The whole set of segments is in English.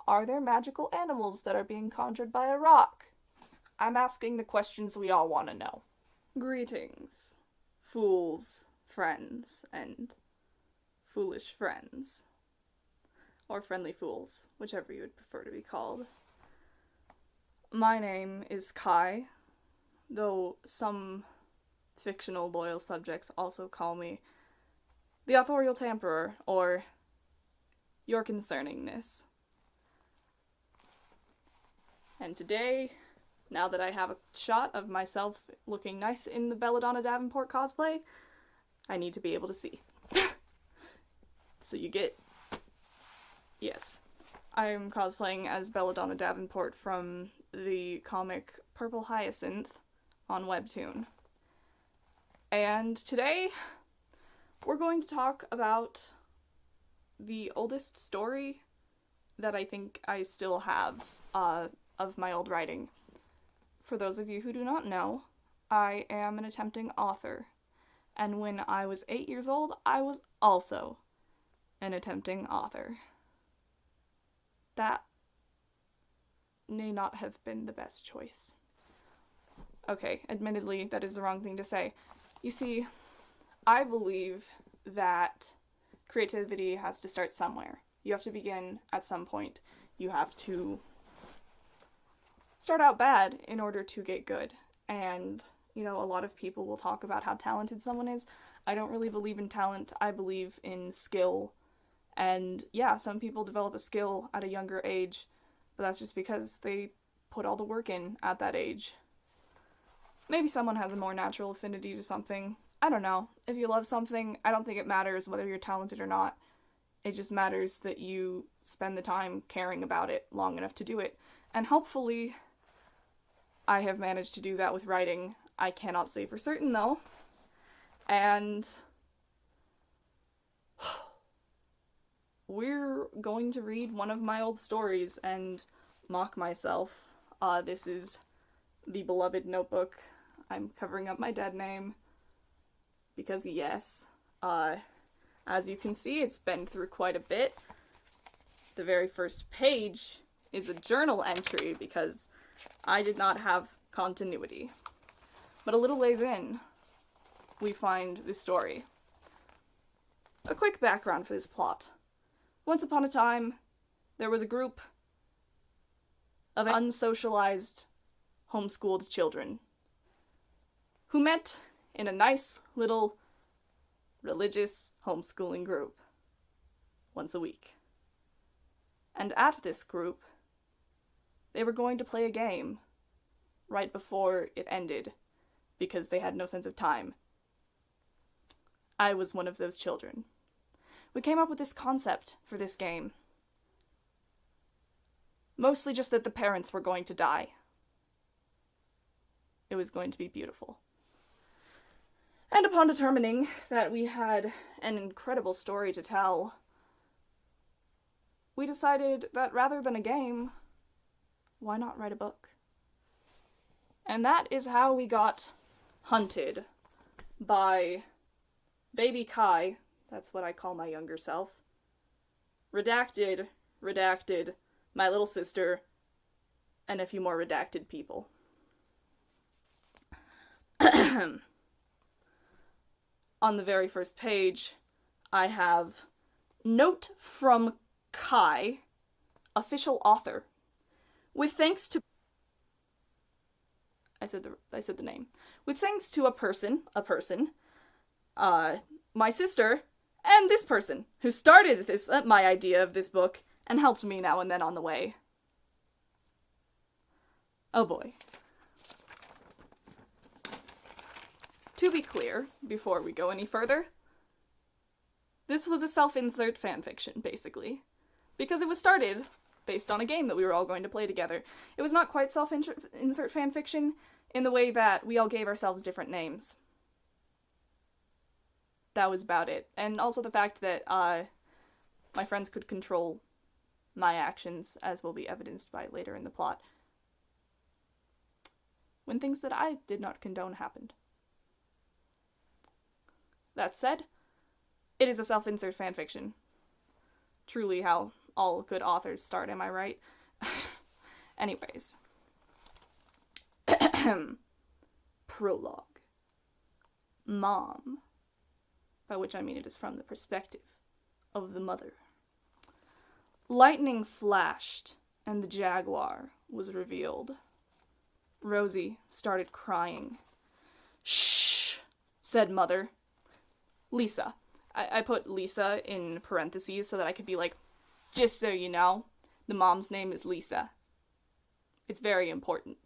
Are there magical animals that are being conjured by a rock? I'm asking the questions we all want to know. Greetings, fools, friends, and foolish friends. Or friendly fools, whichever you would prefer to be called. My name is Kai, though some fictional loyal subjects also call me the Authorial Tamperer, or Your Concerningness. And today, now that I have a shot of myself looking nice in the Belladonna Davenport cosplay, I need to be able to see. So you get... Yes. I'm cosplaying as Belladonna Davenport from the comic Purple Hyacinth on Webtoon. And today, we're going to talk about the oldest story that I think I still have of my old writing. For those of you who do not know, I am an attempting author. And when I was 8 years old, I was also an attempting author. That may not have been the best choice. Okay, admittedly, that is the wrong thing to say. You see, I believe that creativity has to start somewhere. You have to begin at some point. You have to start out bad in order to get good. And, a lot of people will talk about how talented someone is. I don't really believe in talent. I believe in skill. And yeah, some people develop a skill at a younger age, but that's just because they put all the work in at that age. Maybe someone has a more natural affinity to something. I don't know. If you love something, I don't think it matters whether you're talented or not. It just matters that you spend the time caring about it long enough to do it. And hopefully, I have managed to do that with writing. I cannot say for certain, though. And we're going to read one of my old stories and mock myself. This is the beloved notebook. I'm covering up my dead name. Because yes, as you can see, it's been through quite a bit. The very first page is a journal entry because I did not have continuity. But a little ways in, we find this story. A quick background for this plot. Once upon a time, there was a group of unsocialized, homeschooled children who met in a nice little religious homeschooling group once a week. And at this group, they were going to play a game right before it ended because they had no sense of time. I was one of those children. We came up with this concept for this game. Mostly just that the parents were going to die. It was going to be beautiful. And upon determining that we had an incredible story to tell, we decided that rather than a game, why not write a book? And that is how we got hunted by Baby Kai, that's what I call my younger self, redacted, my little sister, and a few more redacted people. On the very first page, I have note from Kai, official author, with thanks to I said the name. With thanks to a person, my sister, and this person who started this my idea of this book and helped me now and then on the way. Oh boy. To be clear, before we go any further, this was a self-insert fanfiction, basically. Because it was started based on a game that we were all going to play together. It was not quite self-insert fanfiction in the way that we all gave ourselves different names. That was about it. And also the fact that my friends could control my actions, as will be evidenced by later in the plot, when things that I did not condone happened. That said, it is a self-insert fanfiction. Truly how all good authors start, am I right? Anyways. Prologue. Mom. By which I mean it is from the perspective of the mother. Lightning flashed, and the jaguar was revealed. Rosie started crying. Shh, said Mother. Lisa. I put Lisa in parentheses so that I could be like, just so you know, the mom's name is Lisa. It's very important.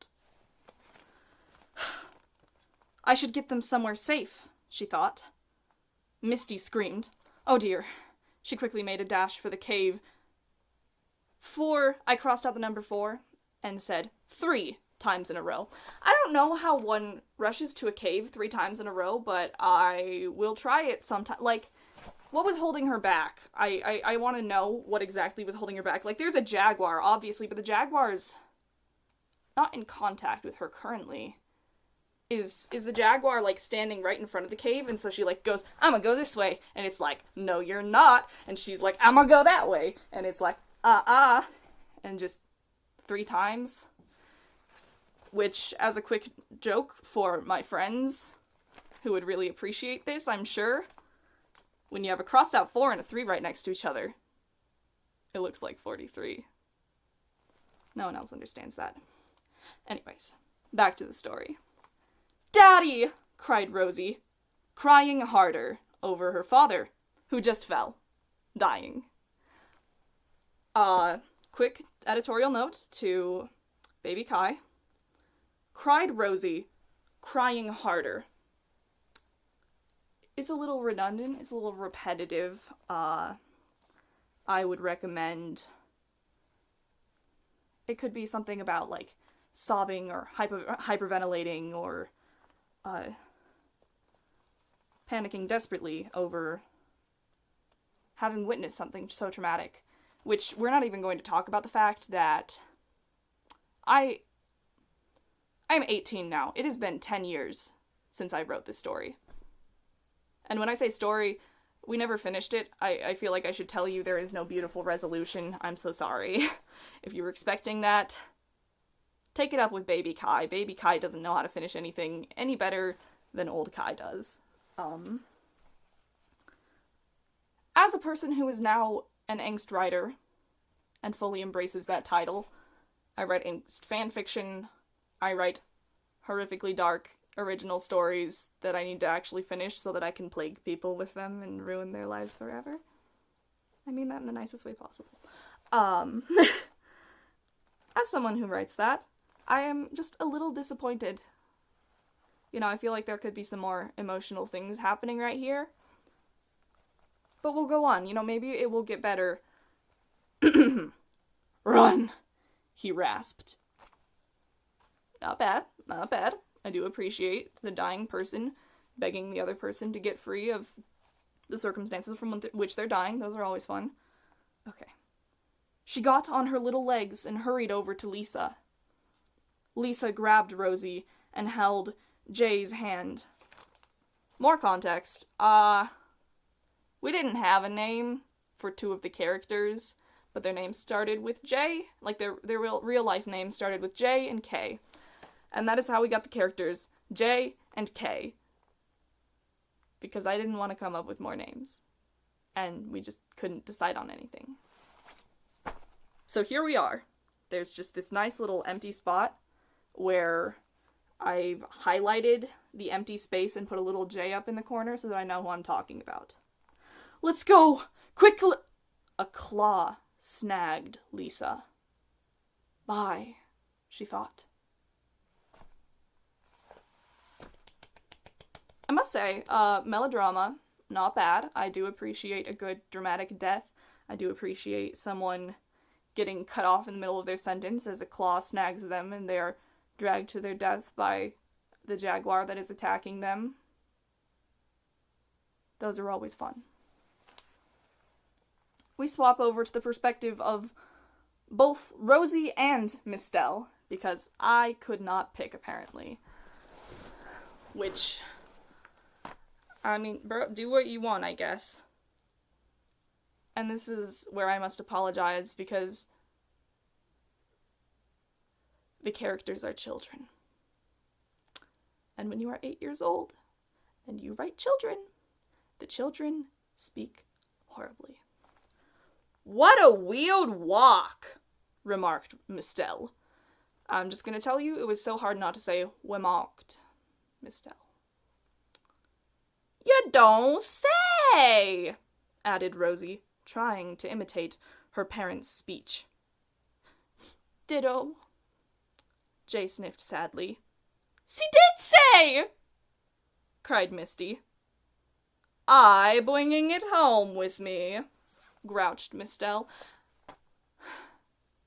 I should get them somewhere safe, she thought. Misty screamed. Oh dear. She quickly made a dash for the cave. 4, I crossed out the number 4 and said 3 times in a row. I don't know how one rushes to a cave 3 times in a row, but I will try it sometime. Like, what was holding her back? I want to know what exactly was holding her back. Like, there's a jaguar, obviously, but the jaguar's not in contact with her currently. Is the jaguar, like, standing right in front of the cave, and so she, like, goes, I'm gonna go this way, and it's like, no, you're not, and she's like, I'm gonna go that way, and it's like, and just 3 times. Which, as a quick joke for my friends who would really appreciate this, I'm sure, when you have a crossed out 4 and a 3 right next to each other, it looks like 43. No one else understands that. Anyways, back to the story. Daddy! Cried Rosie, crying harder over her father, who just fell, dying. Quick editorial note to Baby Kai. Cried Rosie, crying harder. It's a little redundant, it's a little repetitive. I would recommend it could be something about, like, sobbing or hyperventilating or panicking desperately over having witnessed something so traumatic. Which, we're not even going to talk about the fact that I'm 18 now. It has been 10 years since I wrote this story. And when I say story, we never finished it. I feel like I should tell you there is no beautiful resolution. I'm so sorry. If you were expecting that, take it up with Baby Kai. Baby Kai doesn't know how to finish anything any better than old Kai does. As a person who is now an angst writer and fully embraces that title, I write angst fanfiction, I write horrifically dark original stories that I need to actually finish so that I can plague people with them and ruin their lives forever. I mean that in the nicest way possible. As someone who writes that, I am just a little disappointed. You know, I feel like there could be some more emotional things happening right here. But we'll go on. You know, maybe it will get better. Run, he rasped. Not bad, not bad. I do appreciate the dying person begging the other person to get free of the circumstances from which they're dying. Those are always fun. Okay. She got on her little legs and hurried over to Lisa. Lisa grabbed Rosie and held Jay's hand. More context. We didn't have a name for 2 of the characters, but their names started with J. Like, their real life names started with J and K. And that is how we got the characters J and K. Because I didn't want to come up with more names. And we just couldn't decide on anything. So here we are. There's just this nice little empty spot where I've highlighted the empty space and put a little J up in the corner so that I know who I'm talking about. Let's go! Quickly! A claw snagged Lisa. Bye, she thought. I must say, melodrama, not bad. I do appreciate a good dramatic death. I do appreciate someone getting cut off in the middle of their sentence as a claw snags them and they are dragged to their death by the jaguar that is attacking them. Those are always fun. We swap over to the perspective of both Rosie and Mistel, because I could not pick, apparently. Which, I mean, bro, do what you want, I guess. And this is where I must apologize because the characters are children. And when you are 8 years old and you write children, the children speak horribly. "What a weird walk," remarked Mistel. I'm just gonna tell you, it was so hard not to say remarked, Mistel. "You don't say," added Rosie, trying to imitate her parents' speech. "Ditto," Jay sniffed sadly. "She did say!" cried Misty. "I bringing it home with me," grouched Mistel.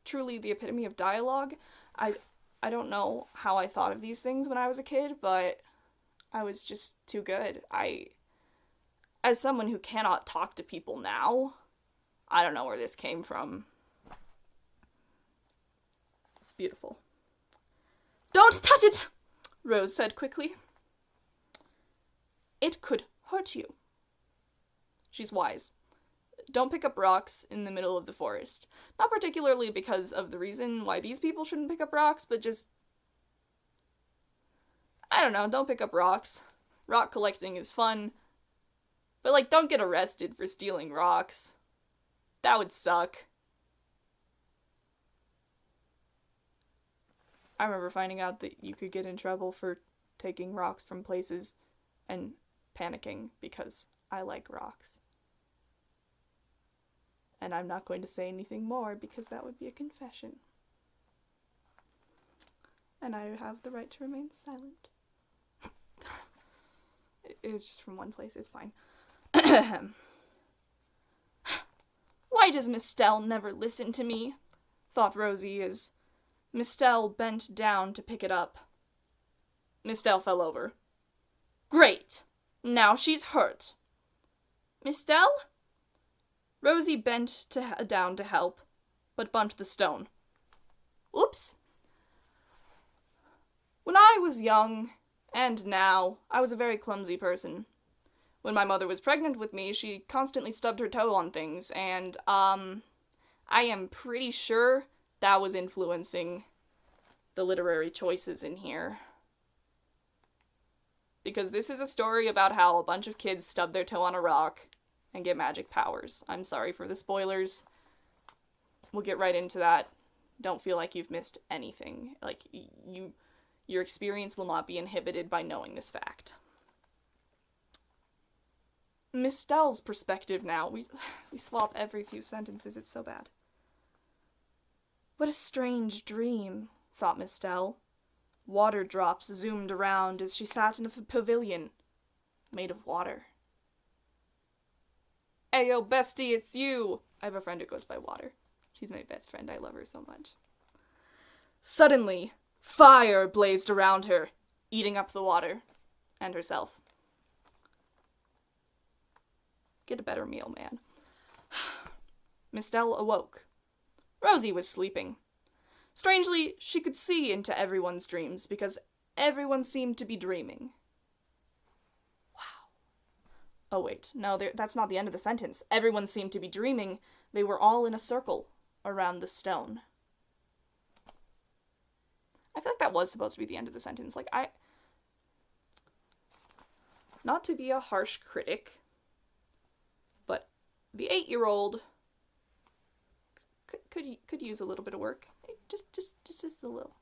Truly the epitome of dialogue. I don't know how I thought of these things when I was a kid, but I was just too good. As someone who cannot talk to people now, I don't know where this came from. It's beautiful. "Don't touch it," Rose said quickly. "It could hurt you." She's wise. Don't pick up rocks in the middle of the forest. Not particularly because of the reason why these people shouldn't pick up rocks, but just, I don't know, don't pick up rocks. Rock collecting is fun, but like, don't get arrested for stealing rocks. That would suck. I remember finding out that you could get in trouble for taking rocks from places and panicking because I like rocks. And I'm not going to say anything more because that would be a confession. And I have the right to remain silent. It was just from one place, it's fine. "Why does Mistel never listen to me?" thought Rosie as Mistel bent down to pick it up. Mistel fell over. "Great! Now she's hurt." "Mistel?" Rosie bent down to help, but bumped the stone. "Oops." When I was young, and now, I was a very clumsy person. When my mother was pregnant with me, she constantly stubbed her toe on things, and, I am pretty sure that was influencing the literary choices in here. Because this is a story about how a bunch of kids stub their toe on a rock and get magic powers. I'm sorry for the spoilers. We'll get right into that. Don't feel like you've missed anything. Like, your experience will not be inhibited by knowing this fact. Mistel's perspective now. We swap every few sentences. It's so bad. "What a strange dream," thought Mistel. Water drops zoomed around as she sat in a pavilion made of water. "Ayo, bestie, it's you!" I have a friend who goes by Water. She's my best friend. I love her so much. Suddenly, fire blazed around her, eating up the water and herself. Get a better meal, man. Mistel awoke. Rosie was sleeping. Strangely, she could see into everyone's dreams because everyone seemed to be dreaming. Wow. Oh wait, no, that's not the end of the sentence. Everyone seemed to be dreaming. They were all in a circle around the stone. I feel like that was supposed to be the end of the sentence. Like, not to be a harsh critic, but the 8-year-old could use a little bit of work. Just a little.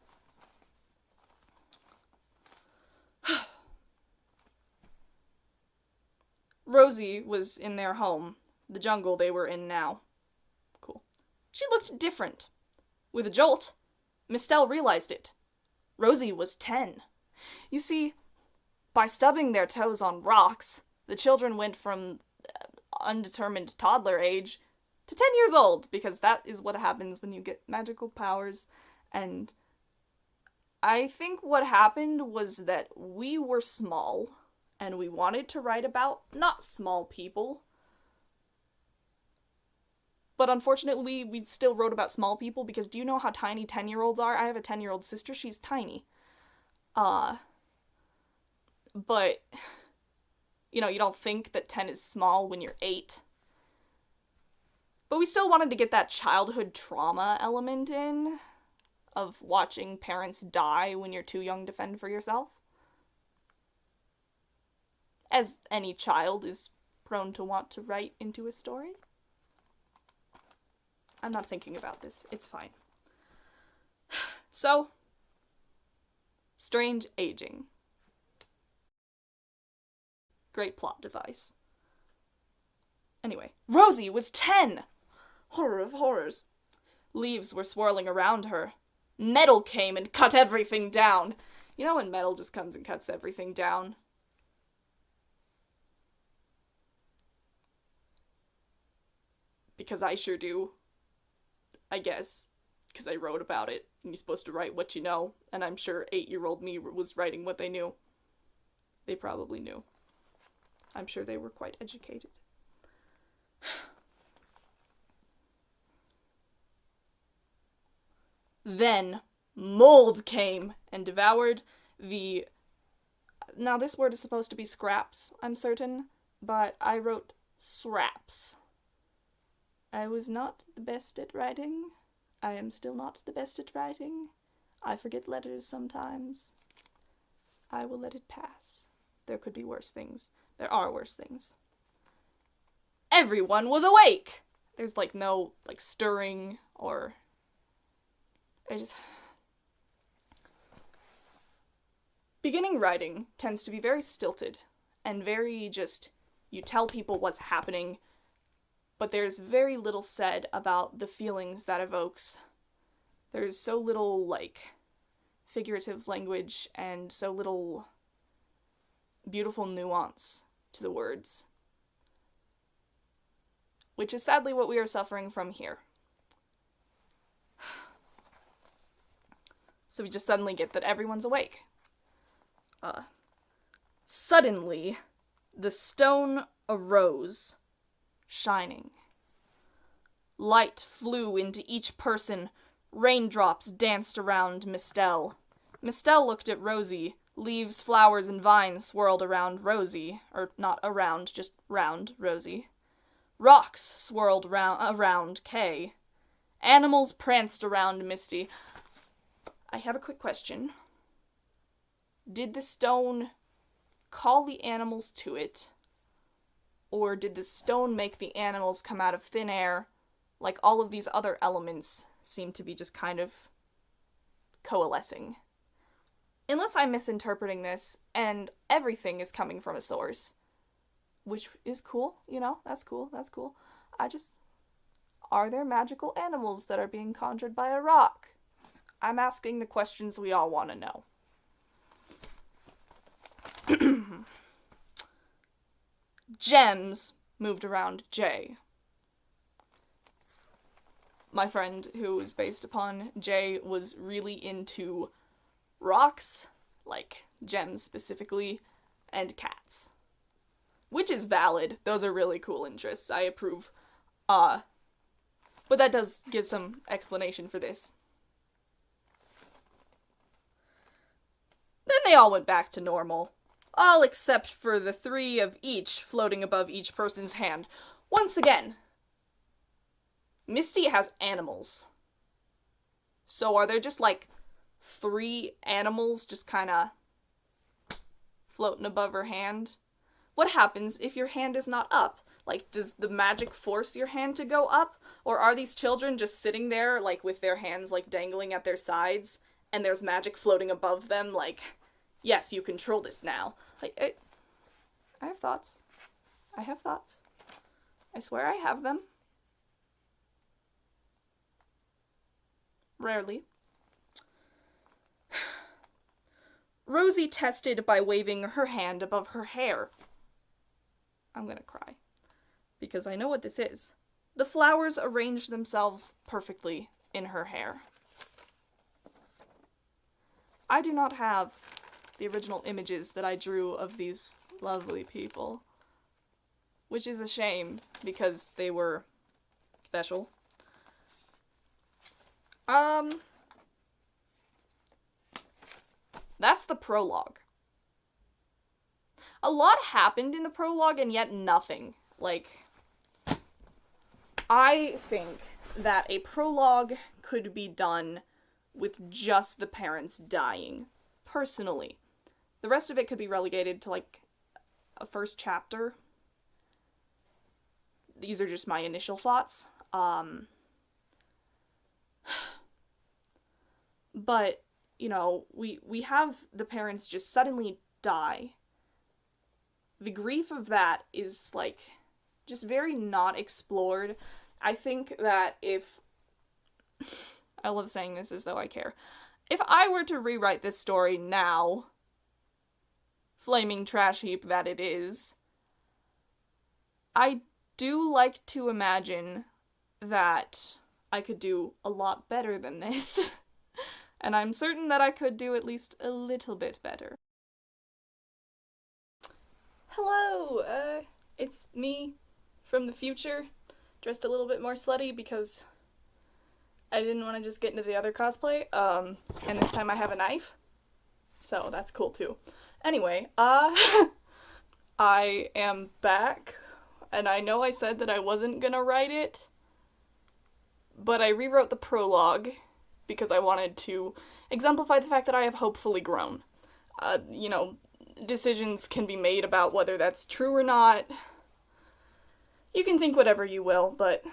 Rosie was in their home, the jungle they were in now. Cool. She looked different. With a jolt, Mistel realized it. Rosie was 10. You see, by stubbing their toes on rocks, the children went from undetermined toddler age to 10 years old, because that is what happens when you get magical powers. And I think what happened was that we were small, and we wanted to write about not small people. But unfortunately, we still wrote about small people, because do you know how tiny 10-year-olds are? I have a 10-year-old sister, she's tiny. But, you know, you don't think that 10 is small when you're 8. But we still wanted to get that childhood trauma element in, of watching parents die when you're too young to fend for yourself. As any child is prone to want to write into a story. I'm not thinking about this. It's fine. So, strange aging. Great plot device. Anyway, Rosie was 10! Horror of horrors. Leaves were swirling around her. Metal came and cut everything down. You know when metal just comes and cuts everything down? Because I sure do. I guess. Because I wrote about it. And you're supposed to write what you know. And I'm sure 8-year-old me was writing what they knew. They probably knew. I'm sure they were quite educated. Then, mold came and devoured the... Now, this word is supposed to be scraps, I'm certain, but I wrote scraps. I was not the best at writing. I am still not the best at writing. I forget letters sometimes. I will let it pass. There could be worse things. There are worse things. Everyone was awake! There's, no, stirring or... Beginning writing tends to be very stilted and very just, you tell people what's happening, but there's very little said about the feelings that evokes. There's so little, figurative language and so little beautiful nuance to the words. Which is sadly what we are suffering from here. So we just suddenly get that everyone's awake. Suddenly, the stone arose, shining. Light flew into each person. Raindrops danced around Mistel. Mistel looked at Rosie. Leaves, flowers, and vines swirled around Rosie. Or not around, just round Rosie. Rocks swirled around Kay. Animals pranced around Misty. I have a quick question. Did the stone call the animals to it? Or did the stone make the animals come out of thin air, like all of these other elements seem to be just kind of coalescing? Unless I'm misinterpreting this, and everything is coming from a source. Which is cool, that's cool. Are there magical animals that are being conjured by a rock? I'm asking the questions we all want to know. Gems moved around Jay. My friend, who was based upon Jay, was really into rocks, like gems specifically, and cats. Which is valid. Those are really cool interests. I approve. But that does give some explanation for this. Then they all went back to normal. All except for the 3 of each floating above each person's hand. Once again, Misty has animals. So are there just 3 animals just kinda floating above her hand? What happens if your hand is not up? Does the magic force your hand to go up? Or are these children just sitting there, with their hands, dangling at their sides, and there's magic floating above them, yes, you control this now. I have thoughts. I swear I have them. Rarely. Rosie tested by waving her hand above her hair. I'm gonna cry. Because I know what this is. The flowers arranged themselves perfectly in her hair. I do not have the original images that I drew of these lovely people. Which is a shame, because they were special. That's the prologue. A lot happened in the prologue, and yet nothing. I think that a prologue could be done with just the parents dying, personally. The rest of it could be relegated to, like, a first chapter. These are just my initial thoughts. But, you know, we have the parents just suddenly die. The grief of that is, like, just very not explored. I think that if... I love saying this as though I care. If I were to rewrite this story now, flaming trash heap that it is, I do like to imagine that I could do a lot better than this. And I'm certain that I could do at least a little bit better. Hello, it's me from the future, dressed a little bit more slutty because I didn't want to just get into the other cosplay, and this time I have a knife, so that's cool too. Anyway, I am back, and I know I said that I wasn't gonna write it, but I rewrote the prologue because I wanted to exemplify the fact that I have hopefully grown. You know, decisions can be made about whether that's true or not. You can think whatever you will, but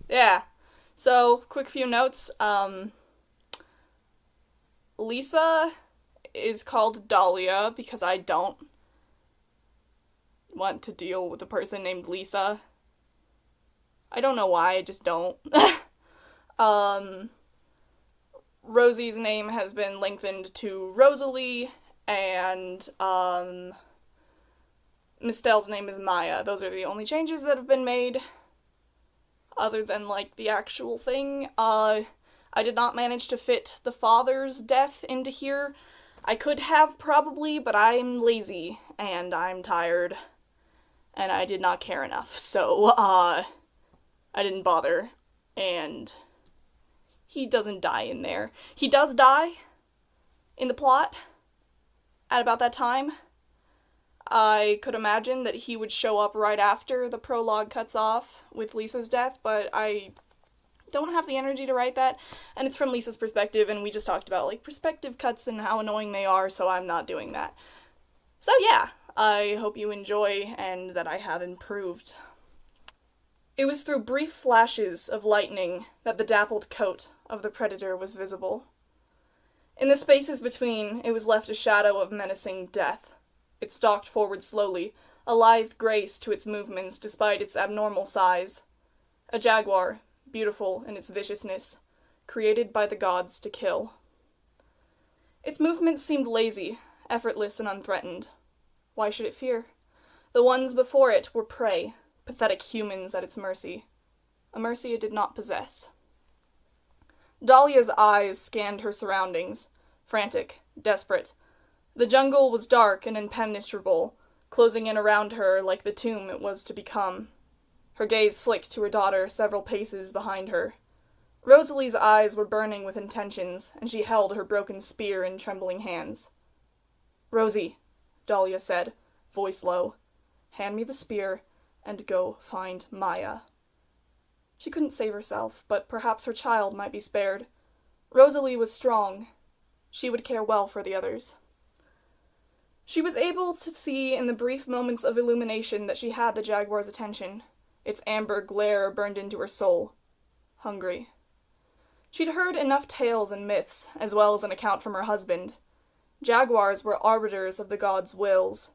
yeah. So, quick few notes. Lisa is called Dahlia because I don't want to deal with a person named Lisa. I don't know why, I just don't. Rosie's name has been lengthened to Rosalie, and Mistelle's name is Maya. Those are the only changes that have been made, other than, like, the actual thing. I did not manage to fit the father's death into here. I could have, probably, but I'm lazy, and I'm tired, and I did not care enough, so, I didn't bother, and he doesn't die in there. He does die in the plot at about that time. I could imagine that he would show up right after the prologue cuts off with Lisa's death, but I don't have the energy to write that, and it's from Lisa's perspective, and we just talked about, like, perspective cuts and how annoying they are, so I'm not doing that. So yeah, I hope you enjoy, and that I have improved. It was through brief flashes of lightning that the dappled coat of the predator was visible. In the spaces between, it was left a shadow of menacing death. It stalked forward slowly, a lithe grace to its movements despite its abnormal size. A jaguar, beautiful in its viciousness, created by the gods to kill. Its movements seemed lazy, effortless and unthreatened. Why should it fear? The ones before it were prey, pathetic humans at its mercy. A mercy it did not possess. Dahlia's eyes scanned her surroundings, frantic, desperate. The jungle was dark and impenetrable, closing in around her like the tomb it was to become. Her gaze flicked to her daughter several paces behind her. Rosalie's eyes were burning with intentions, and she held her broken spear in trembling hands. "Rosie," Dahlia said, voice low, "hand me the spear, and go find Maya." She couldn't save herself, but perhaps her child might be spared. Rosalie was strong. She would care well for the others. She was able to see in the brief moments of illumination that she had the jaguar's attention. Its amber glare burned into her soul. Hungry. She'd heard enough tales and myths, as well as an account from her husband. Jaguars were arbiters of the gods' wills.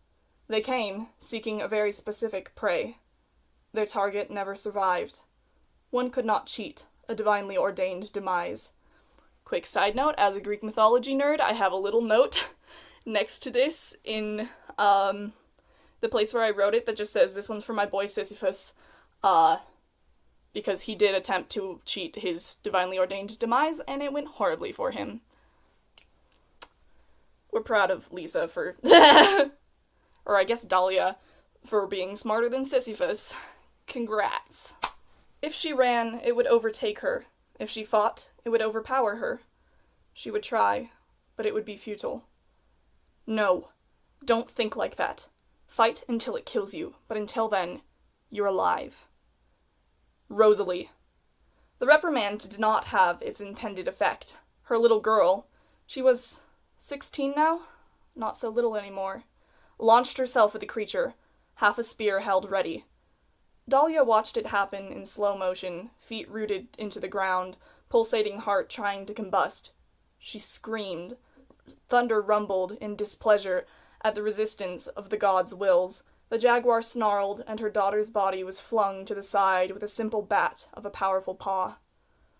They came, seeking a very specific prey. Their target never survived. One could not cheat a divinely ordained demise. Quick side note, as a Greek mythology nerd, I have a little note next to this in the place where I wrote it that just says, "This one's for my boy Sisyphus," because he did attempt to cheat his divinely ordained demise, and it went horribly for him. We're proud of Lisa for, or I guess Dahlia, for being smarter than Sisyphus. Congrats. If she ran, it would overtake her. If she fought, it would overpower her. She would try, but it would be futile. No, don't think like that. Fight until it kills you, but until then, you're alive. Rosalie. The reprimand did not have its intended effect. Her little girl, she was 16 now, not so little anymore, launched herself at the creature, half a spear held ready. Dahlia watched it happen in slow motion, feet rooted into the ground, pulsating heart trying to combust. She screamed. Thunder rumbled in displeasure at the resistance of the gods' wills. The jaguar snarled, and her daughter's body was flung to the side with a simple bat of a powerful paw.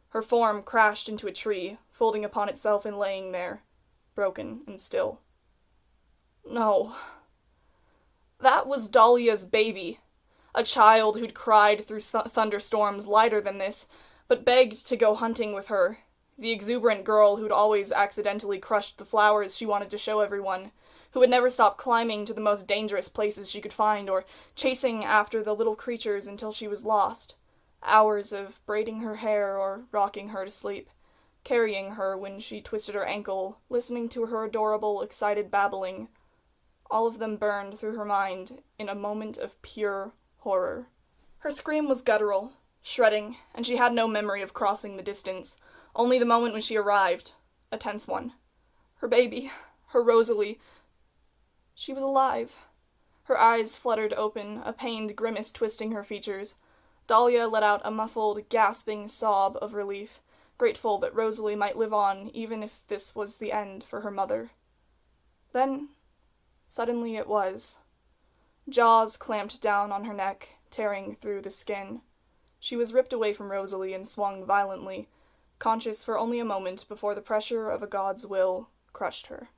Her form crashed into a tree, folding upon itself and laying there, broken and still. No. That was Dahlia's baby. A child who'd cried through thunderstorms lighter than this, but begged to go hunting with her. The exuberant girl who'd always accidentally crushed the flowers she wanted to show everyone, who would never stop climbing to the most dangerous places she could find, or chasing after the little creatures until she was lost. Hours of braiding her hair or rocking her to sleep, carrying her when she twisted her ankle, listening to her adorable, excited babbling. All of them burned through her mind in a moment of pure horror. Her scream was guttural, shredding, and she had no memory of crossing the distance, only the moment when she arrived, a tense one. Her baby, her Rosalie, she was alive. Her eyes fluttered open, a pained grimace twisting her features. Dahlia let out a muffled, gasping sob of relief, grateful that Rosalie might live on even if this was the end for her mother. Then, suddenly it was. Jaws clamped down on her neck, tearing through the skin. She was ripped away from Rosalie and swung violently, conscious for only a moment before the pressure of a god's will crushed her.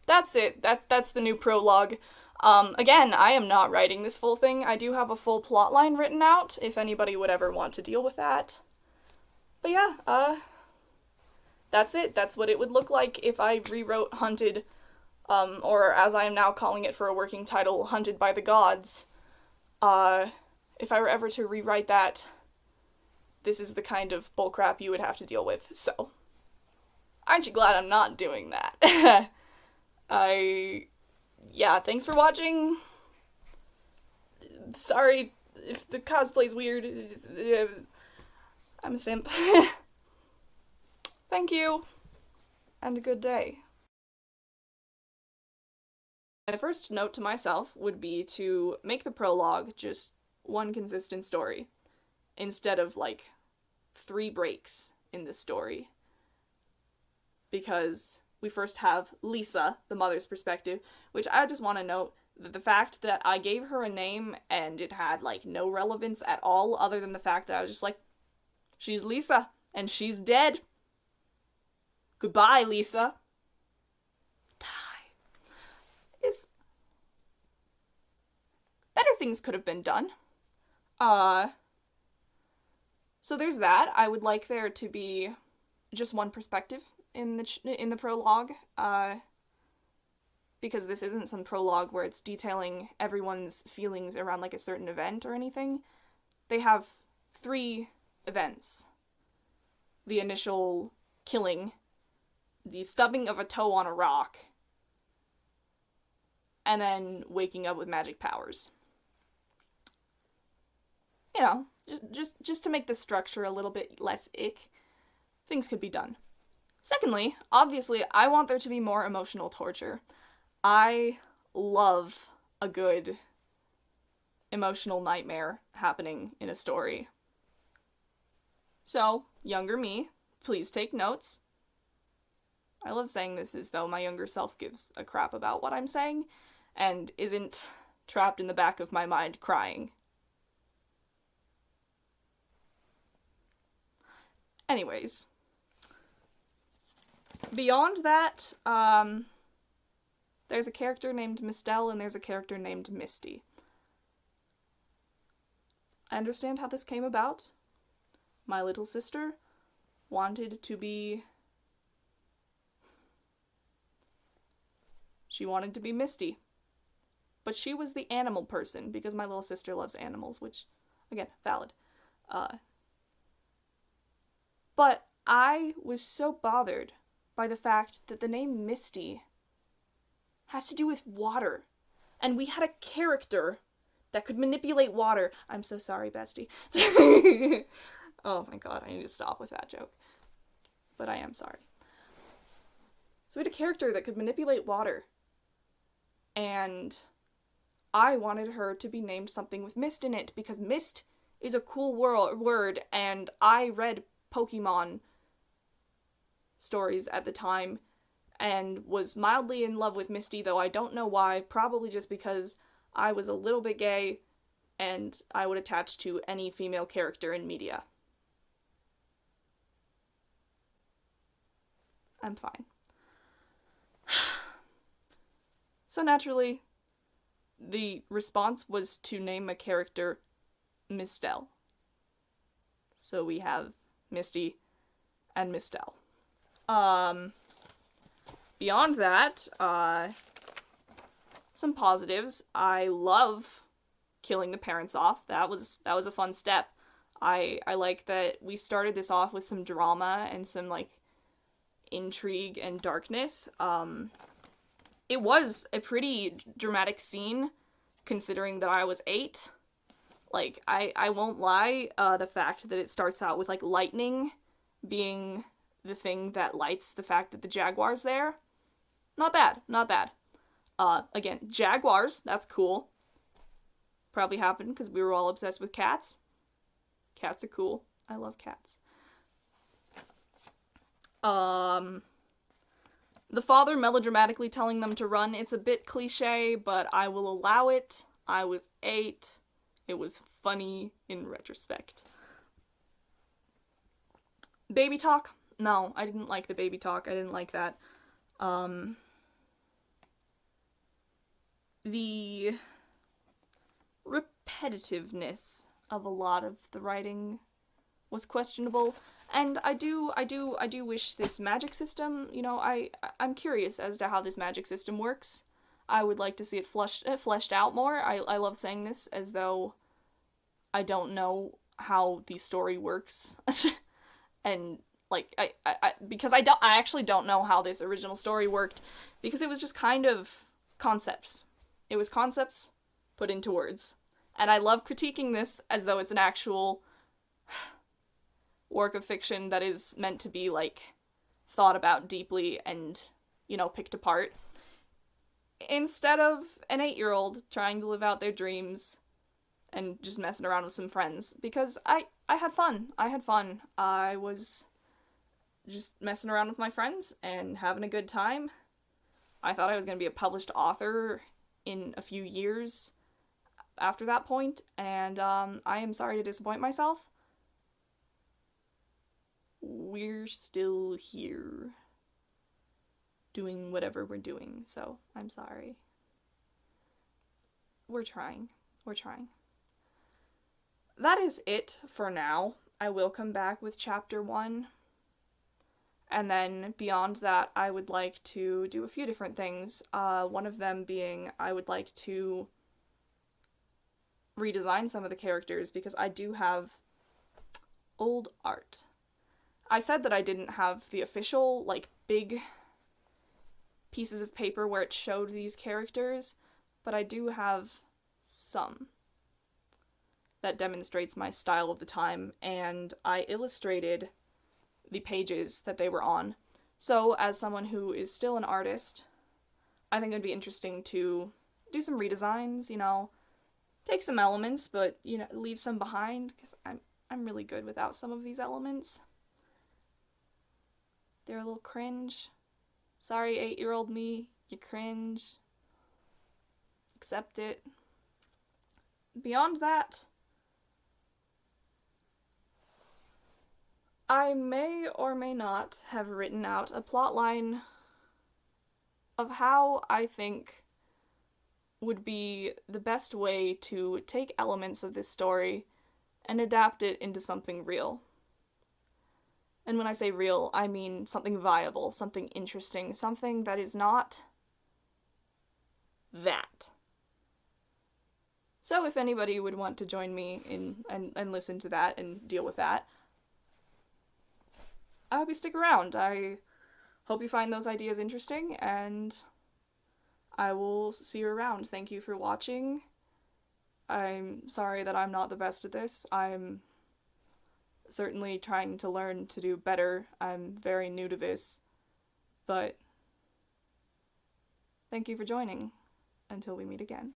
That's it. That's the new prologue. Again, I am not writing this full thing. I do have a full plotline written out, if anybody would ever want to deal with that. But yeah, that's it. That's what it would look like if I rewrote Hunted, or as I am now calling it for a working title, Hunted by the Gods. If I were ever to rewrite that, this is the kind of bullcrap you would have to deal with, so. Aren't you glad I'm not doing that? Yeah, thanks for watching. Sorry if the cosplay's weird. I'm a simp. Thank you, and a good day. My first note to myself would be to make the prologue just one consistent story, instead of, 3 breaks in this story. Because we first have Lisa, the mother's perspective, which I just want to note that the fact that I gave her a name and it had, no relevance at all other than the fact that I was just she's Lisa, and she's dead. Goodbye, Lisa. Die. Better things could have been done. So there's that. I would like there to be just one perspective in the prologue, because this isn't some prologue where it's detailing everyone's feelings around a certain event or anything. They have 3 events. The initial killing, the stubbing of a toe on a rock, and then waking up with magic powers. You know, just to make the structure a little bit less ick, things could be done. Secondly, obviously, I want there to be more emotional torture. I love a good emotional nightmare happening in a story. So, younger me, please take notes. I love saying this as though my younger self gives a crap about what I'm saying, and isn't trapped in the back of my mind crying. Anyways. Beyond that, there's a character named Mistel and there's a character named Misty. I understand how this came about. My little sister wanted to be... She wanted to be Misty. But she was the animal person, because my little sister loves animals, which, again, valid. But I was so bothered by the fact that the name Misty has to do with water. And we had a character that could manipulate water. I'm so sorry, bestie. Oh my god, I need to stop with that joke. But I am sorry. So we had a character that could manipulate water. And I wanted her to be named something with mist in it, because mist is a cool word, and I read Pokemon stories at the time, and was mildly in love with Misty, though I don't know why, probably just because I was a little bit gay, and I would attach to any female character in media. I'm fine. So naturally, the response was to name a character Mistel. So we have Misty and Mistel. Beyond that, some positives. I love killing the parents off. That was a fun step. I like that we started this off with some drama and some, like, intrigue and darkness. It was a pretty dramatic scene, considering that I was 8. Like, I won't lie, the fact that it starts out with, like, lightning being the thing that lights the fact that the jaguar's there. Not bad, not bad. Again, jaguars, that's cool. Probably happened because we were all obsessed with cats. Cats are cool. I love cats. The father melodramatically telling them to run, it's a bit cliche, but I will allow it. I was 8. It was funny in retrospect. Baby talk? No, I didn't like the baby talk. I didn't like that. The repetitiveness of a lot of the writing was questionable, and I do wish this magic system, you know, I'm curious as to how this magic system works. I would like to see it fleshed out more. I love saying this as though I don't know how the story works. And like because I actually don't know how this original story worked, because it was just kind of concepts. It was concepts put into words. And I love critiquing this as though it's an actual work of fiction that is meant to be, like, thought about deeply and, you know, picked apart. Instead of an 8-year-old trying to live out their dreams and just messing around with some friends. Because I had fun. I was just messing around with my friends and having a good time. I thought I was going to be a published author in a few years after that point, and I am sorry to disappoint myself. We're still here doing whatever we're doing, so I'm sorry. We're trying. That is it for now. I will come back with chapter 1. And then beyond that, I would like to do a few different things. One of them being I would like to redesign some of the characters, because I do have old art. I said that I didn't have the official, like, big pieces of paper where it showed these characters, but I do have some that demonstrates my style of the time, and I illustrated the pages that they were on. So, as someone who is still an artist, I think it would be interesting to do some redesigns, you know, take some elements, but, you know, leave some behind, because I'm really good without some of these elements. They're a little cringe. Sorry, 8-year-old me, you cringe. Accept it. Beyond that, I may or may not have written out a plotline of how I think would be the best way to take elements of this story and adapt it into something real. And when I say real, I mean something viable, something interesting, something that is not that. So if anybody would want to join me in and listen to that and deal with that, I hope you stick around. I hope you find those ideas interesting, and I will see you around. Thank you for watching. I'm sorry that I'm not the best at this. I'm certainly trying to learn to do better. I'm very new to this. But thank you for joining. Until we meet again.